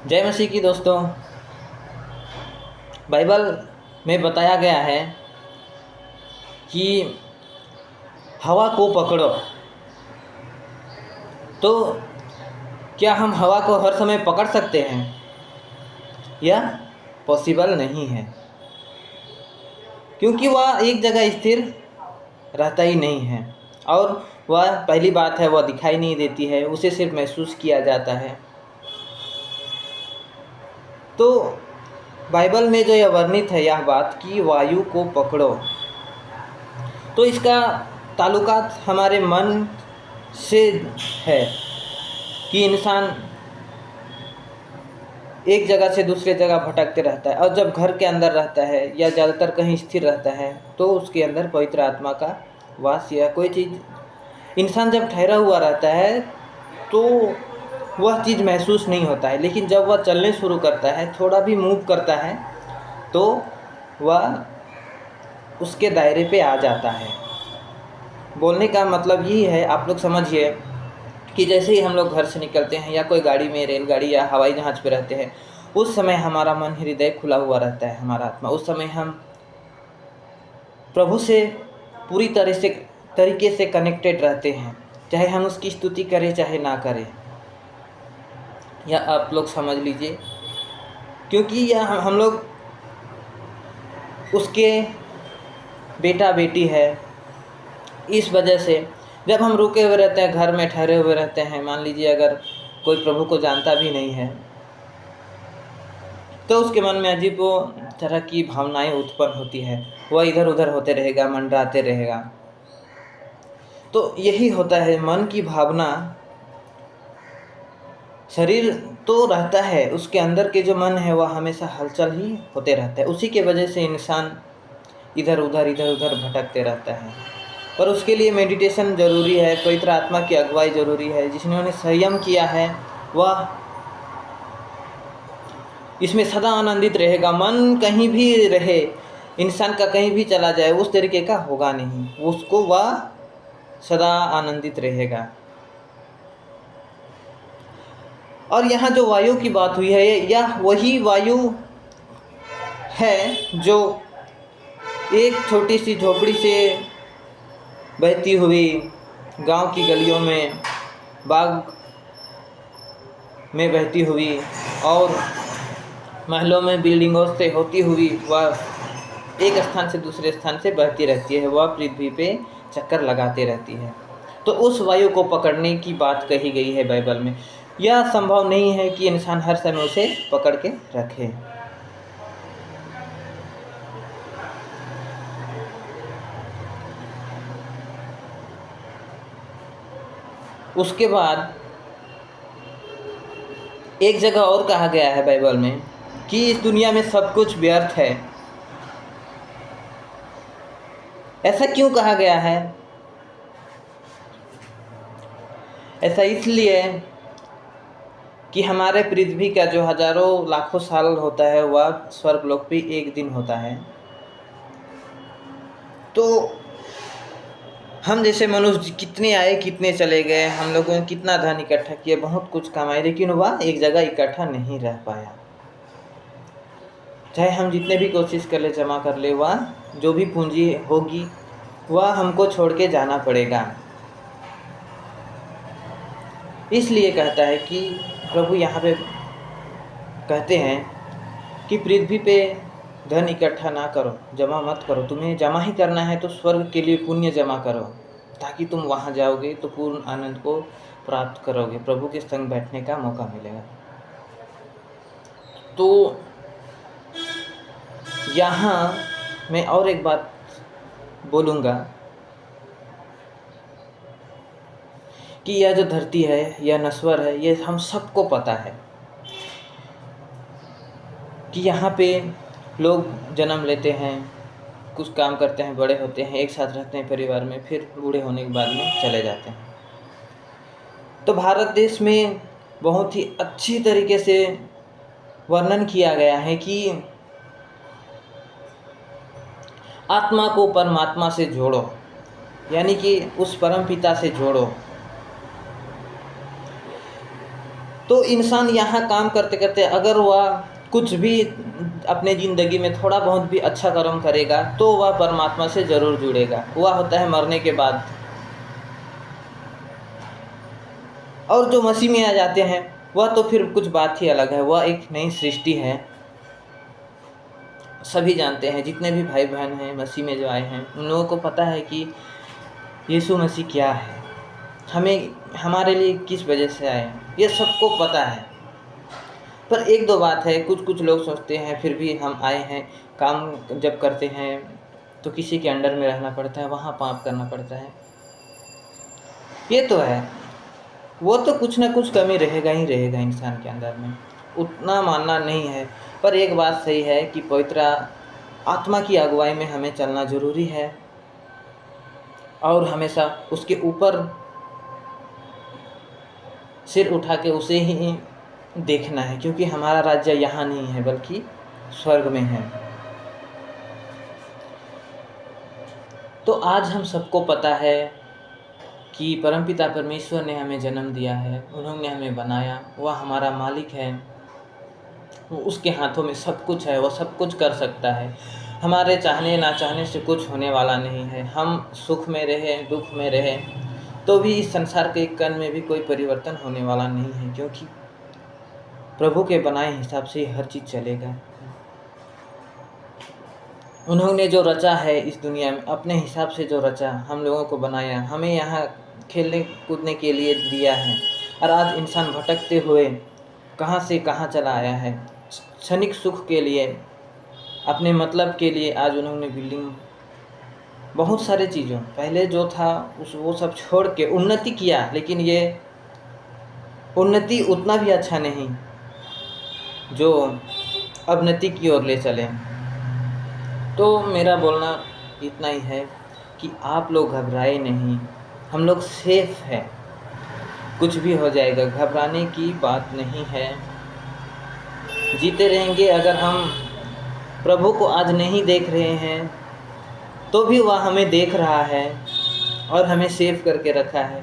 जय मसीह की दोस्तों। बाइबल में बताया गया है कि हवा को पकड़ो। तो क्या हम हवा को हर समय पकड़ सकते हैं? यह पॉसिबल नहीं है, क्योंकि वह एक जगह स्थिर रहता ही नहीं है। और वह पहली बात है, वह दिखाई नहीं देती है, उसे सिर्फ महसूस किया जाता है। तो बाइबल में जो यह वर्णित है, यह बात कि वायु को पकड़ो, तो इसका ताल्लुकात हमारे मन से है कि इंसान एक जगह से दूसरे जगह भटकते रहता है, और जब घर के अंदर रहता है या ज़्यादातर कहीं स्थिर रहता है तो उसके अंदर पवित्र आत्मा का वास या कोई चीज़ इंसान जब ठहरा हुआ रहता है तो वह चीज़ महसूस नहीं होता है। लेकिन जब वह चलने शुरू करता है, थोड़ा भी मूव करता है, तो वह उसके दायरे पे आ जाता है। बोलने का मतलब यही है, आप लोग समझिए कि जैसे ही हम लोग घर से निकलते हैं या कोई गाड़ी में, रेलगाड़ी या हवाई जहाज़ पे रहते हैं, उस समय हमारा मन हृदय खुला हुआ रहता है, हमारा आत्मा। उस समय हम प्रभु से पूरी तरीके से कनेक्टेड रहते हैं, चाहे हम उसकी स्तुति करें चाहे ना करें। या आप लोग समझ लीजिए, क्योंकि यह हम लोग उसके बेटा बेटी है। इस वजह से जब हम रुके हुए रहते हैं, घर में ठहरे हुए रहते हैं, मान लीजिए अगर कोई प्रभु को जानता भी नहीं है, तो उसके मन में अजीब वो तरह की भावनाएं उत्पन्न होती है। वह इधर उधर होते रहेगा, मंडराते रहेगा। तो यही होता है, मन की भावना। शरीर तो रहता है, उसके अंदर के जो मन है वह हमेशा हलचल ही होते रहता है। उसी के वजह से इंसान इधर उधर भटकते रहता है। पर उसके लिए मेडिटेशन ज़रूरी है, पवित्र आत्मा की अगुवाई ज़रूरी है। जिन्होंने संयम किया है वह इसमें सदा आनंदित रहेगा। मन कहीं भी रहे, इंसान का कहीं भी चला जाए, उस तरीके का होगा नहीं, उसको वह सदा आनंदित रहेगा। और यहाँ जो वायु की बात हुई है, यह वही वायु है जो एक छोटी सी झोपड़ी से बहती हुई गांव की गलियों में, बाग में बहती हुई और महलों में बिल्डिंगों से होती हुई वह एक स्थान से दूसरे स्थान से बहती रहती है। वह पृथ्वी पे चक्कर लगाते रहती है। तो उस वायु को पकड़ने की बात कही गई है बाइबल में। यह संभव नहीं है कि इंसान हर समय उसे पकड़ के रखे। उसके बाद एक जगह और कहा गया है बाइबल में कि इस दुनिया में सब कुछ व्यर्थ है। ऐसा क्यों कहा गया है? ऐसा इसलिए कि हमारे पृथ्वी का जो हजारों लाखों साल होता है वह स्वर्गलोक पे एक दिन होता है। तो हम जैसे मनुष्य कितने आए कितने चले गए, हम लोगों ने कितना धन इकट्ठा किया, बहुत कुछ कमाए, लेकिन वह एक जगह इकट्ठा नहीं रह पाया। चाहे हम जितने भी कोशिश कर ले, जमा कर ले, वह जो भी पूंजी होगी वह हमको छोड़ के जाना पड़ेगा। इसलिए कहता है कि प्रभु यहाँ पे कहते हैं कि पृथ्वी पे धन इकट्ठा ना करो, जमा मत करो। तुम्हें जमा ही करना है तो स्वर्ग के लिए पुण्य जमा करो, ताकि तुम वहाँ जाओगे तो पूर्ण आनंद को प्राप्त करोगे, प्रभु के संग बैठने का मौका मिलेगा। तो यहाँ मैं और एक बात बोलूँगा कि यह जो धरती है यह नश्वर है। ये हम सबको पता है कि यहाँ पे लोग जन्म लेते हैं, कुछ काम करते हैं, बड़े होते हैं, एक साथ रहते हैं परिवार में, फिर बूढ़े होने के बाद में चले जाते हैं। तो भारत देश में बहुत ही अच्छी तरीके से वर्णन किया गया है कि आत्मा को परमात्मा से जोड़ो, यानी कि उस परम पिता से जोड़ो। तो इंसान यहाँ काम करते करते अगर वह कुछ भी अपने ज़िंदगी में थोड़ा बहुत भी अच्छा कर्म करेगा तो वह परमात्मा से ज़रूर जुड़ेगा। वह होता है मरने के बाद। और जो मसीह में आ जाते हैं वह तो फिर कुछ बात ही अलग है, वह एक नई सृष्टि है। सभी जानते हैं, जितने भी भाई बहन हैं मसीह में जो आए हैं उन लोगों को पता है कि यीशु मसीह क्या है, हमें हमारे लिए किस वजह से आए हैं, ये सबको पता है। पर एक दो बात है, कुछ कुछ लोग सोचते हैं फिर भी हम आए हैं, काम जब करते हैं तो किसी के अंडर में रहना पड़ता है, वहाँ पाप करना पड़ता है। ये तो है, वो तो कुछ ना कुछ कमी रहेगा ही रहेगा इंसान के अंदर में, उतना मानना नहीं है। पर एक बात सही है कि पवित्र आत्मा की अगुवाई में हमें चलना ज़रूरी है और हमेशा उसके ऊपर सिर उठा के उसे ही देखना है, क्योंकि हमारा राज्य यहाँ नहीं है बल्कि स्वर्ग में है। तो आज हम सबको पता है कि परमपिता परमेश्वर ने हमें जन्म दिया है, उन्होंने हमें बनाया, वह हमारा मालिक है, उसके हाथों में सब कुछ है, वह सब कुछ कर सकता है। हमारे चाहने ना चाहने से कुछ होने वाला नहीं है। हम सुख में रहें दुख में रहें तो भी इस संसार के एक कण में भी कोई परिवर्तन होने वाला नहीं है, क्योंकि प्रभु के बनाए हिसाब से हर चीज़ चलेगा। उन्होंने जो रचा है इस दुनिया में अपने हिसाब से जो रचा, हम लोगों को बनाया, हमें यहाँ खेलने कूदने के लिए दिया है। और आज इंसान भटकते हुए कहाँ से कहाँ चला आया है, क्षणिक सुख के लिए, अपने मतलब के लिए। आज उन्होंने बिल्डिंग, बहुत सारे चीज़ों, पहले जो था वो सब छोड़ के उन्नति किया, लेकिन ये उन्नति उतना भी अच्छा नहीं जो अवनति की ओर ले चले। तो मेरा बोलना इतना ही है कि आप लोग घबराए नहीं, हम लोग सेफ हैं, कुछ भी हो जाएगा, घबराने की बात नहीं है। जीते रहेंगे। अगर हम प्रभु को आज नहीं देख रहे हैं तो भी वह हमें देख रहा है और हमें सेव करके रखा है।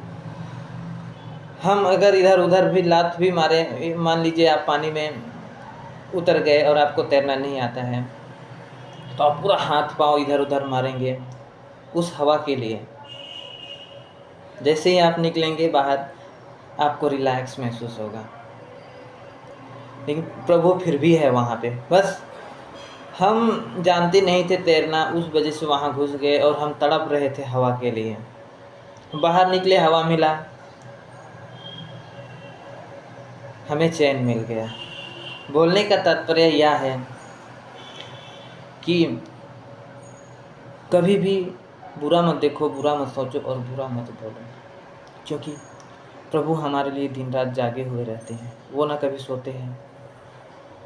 हम अगर इधर उधर भी लात भी मारे, मान लीजिए आप पानी में उतर गए और आपको तैरना नहीं आता है, तो आप पूरा हाथ पांव इधर उधर मारेंगे उस हवा के लिए। जैसे ही आप निकलेंगे बाहर आपको रिलैक्स महसूस होगा, लेकिन प्रभु फिर भी है वहाँ पे। बस हम जानते नहीं थे तैरना, उस वजह से वहाँ घुस गए और हम तड़प रहे थे हवा के लिए। बाहर निकले, हवा मिला, हमें चैन मिल गया। बोलने का तात्पर्य यह है कि कभी भी बुरा मत देखो, बुरा मत सोचो और बुरा मत बोलो, क्योंकि प्रभु हमारे लिए दिन रात जागे हुए रहते हैं। वो ना कभी सोते हैं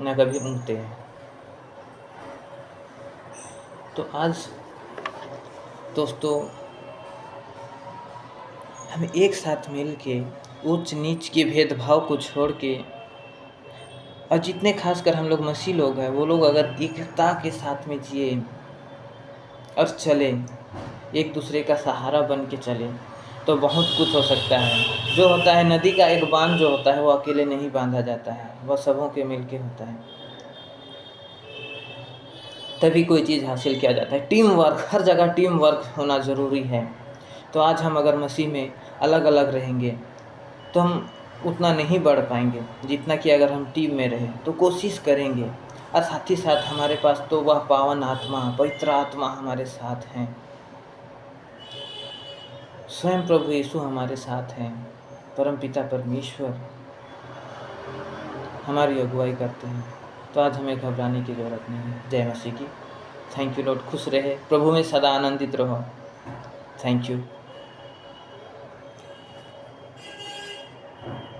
ना कभी ऊँघते हैं। तो आज दोस्तों हम एक साथ मिल के उच्च नीच के भेदभाव को छोड़ के, और जितने खासकर हम लोग मसीह लोग हैं वो लोग अगर एकता के साथ में जिए और चले, एक दूसरे का सहारा बन के चले, तो बहुत कुछ हो सकता है। जो होता है नदी का एक बांध जो होता है वो अकेले नहीं बांधा जाता है, वह सबों के मिल के होता है, तभी कोई चीज़ हासिल किया जाता है। टीम वर्क, हर जगह टीम वर्क होना ज़रूरी है। तो आज हम अगर मसीह में अलग अलग रहेंगे तो हम उतना नहीं बढ़ पाएंगे जितना कि अगर हम टीम में रहें तो कोशिश करेंगे। और साथ ही साथ हमारे पास तो वह पावन आत्मा, पवित्र आत्मा हमारे साथ हैं, स्वयं प्रभु यीशु हमारे साथ हैं, परमपिता परमेश्वर हमारी अगुवाई करते हैं। तो आज हमें घबराने की ज़रूरत नहीं है। जय मसीह की। Thank you Lord. खुश रहे, प्रभु में सदा आनंदित रहो। Thank you.